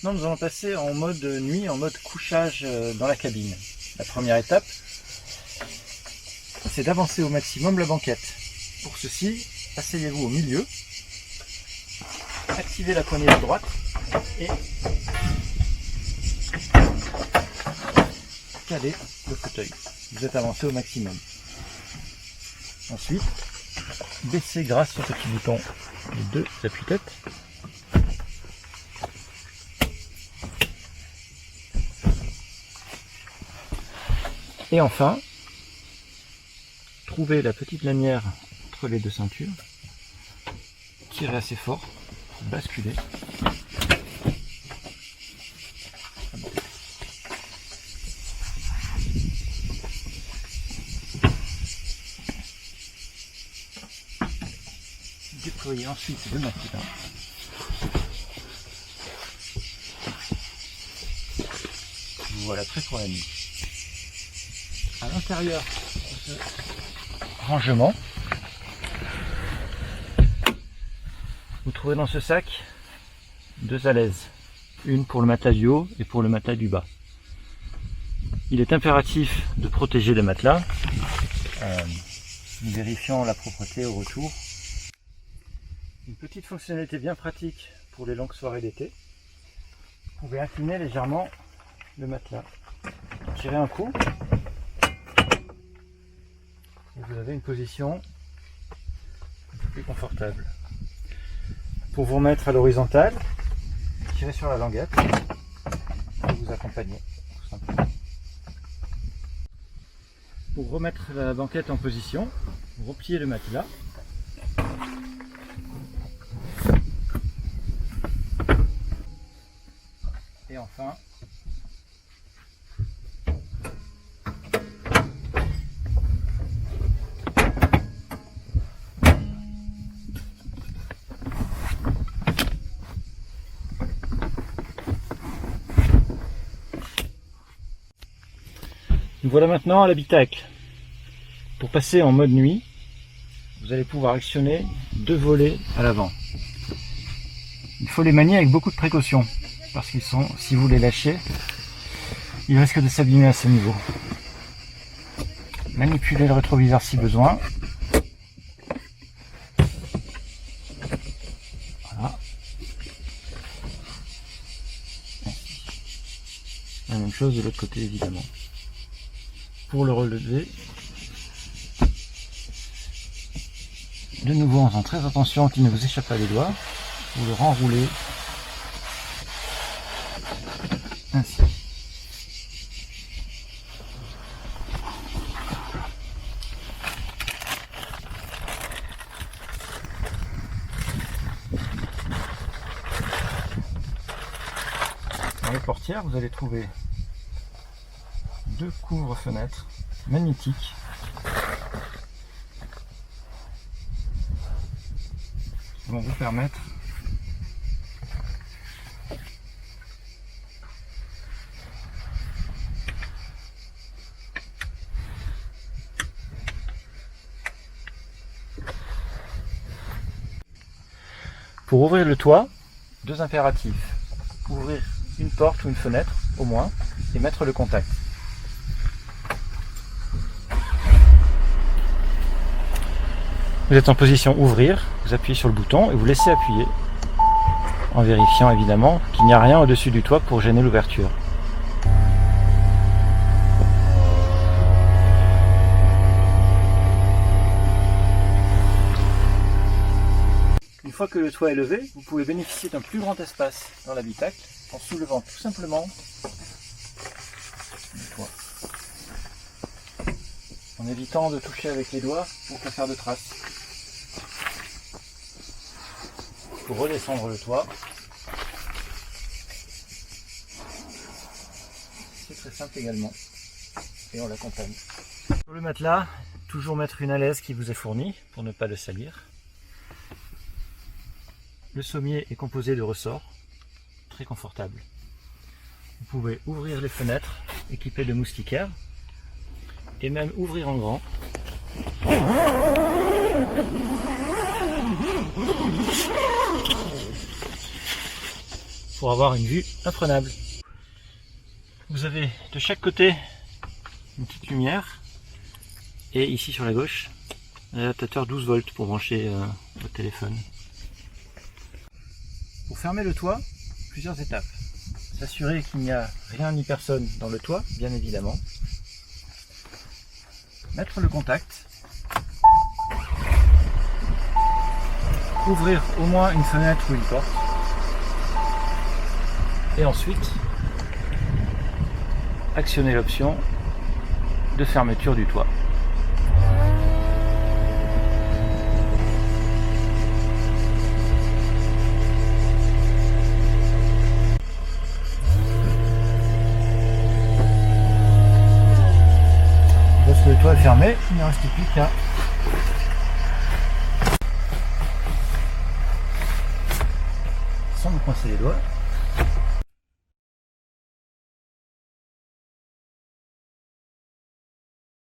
Maintenant, nous allons passer en mode nuit, en mode couchage dans la cabine. La première étape, c'est d'avancer au maximum la banquette. Pour ceci, asseyez-vous au milieu, activez la poignée de droite et calez le fauteuil. Vous êtes avancé au maximum. Ensuite, baissez grâce au petit bouton les deux appuie-têtes. Et enfin, trouvez la petite lanière entre les deux ceintures, tirez assez fort, basculez. Déployez ensuite le matelas. Voilà, prêt pour la nuit. À l'intérieur de ce rangement, vous trouvez dans ce sac deux alaises, une pour le matelas du haut et pour le matelas du bas. Il est impératif de protéger les matelas, vérifiant la propreté au retour. Une petite fonctionnalité bien pratique pour les longues soirées d'été. Vous pouvez incliner légèrement le matelas, tirer un coup et vous avez une position un peu plus confortable. Pour vous remettre à l'horizontale, tirez sur la languette et vous accompagnez tout simplement. Pour remettre la banquette en position, vous repliez le matelas. Et enfin, nous voilà maintenant à l'habitacle. Pour passer en mode nuit, vous allez pouvoir actionner deux volets à l'avant. Il faut les manier avec beaucoup de précaution, parce qu'ils sont, si vous les lâchez, ils risquent de s'abîmer à ce niveau. Manipulez le rétroviseur si besoin. Voilà. La même chose de l'autre côté évidemment. Pour le relever, de nouveau en faisant très attention qu'il ne vous échappe pas des doigts, vous le renroulez ainsi. Dans les portières, vous allez trouver deux couvre-fenêtres magnétiques qui vont vous permettre pour ouvrir le toit, deux impératifs. Ouvrir une porte ou une fenêtre au moins et mettre le contact. Vous êtes en position ouvrir, vous appuyez sur le bouton et vous laissez appuyer en vérifiant évidemment qu'il n'y a rien au-dessus du toit pour gêner l'ouverture. Une fois que le toit est levé, vous pouvez bénéficier d'un plus grand espace dans l'habitacle en soulevant tout simplement le toit. En évitant de toucher avec les doigts pour pas faire de traces. Pour redescendre le toit, c'est très simple également et on l'accompagne. Sur le matelas, toujours mettre une alaise qui vous est fournie pour ne pas le salir. Le sommier est composé de ressorts, très confortable. Vous pouvez ouvrir les fenêtres équipées de moustiquaires et même ouvrir en grand. pour avoir une vue imprenable. Vous avez de chaque côté une petite lumière et ici sur la gauche un adaptateur 12 volts pour brancher votre téléphone. Pour fermer le toit, plusieurs étapes. S'assurer qu'il n'y a rien ni personne dans le toit, bien évidemment. Mettre le contact. Ouvrir au moins une fenêtre ou une porte. Et ensuite, actionner l'option de fermeture du toit. Lorsque le toit est fermé, il ne reste plus qu'à sans me coincer les doigts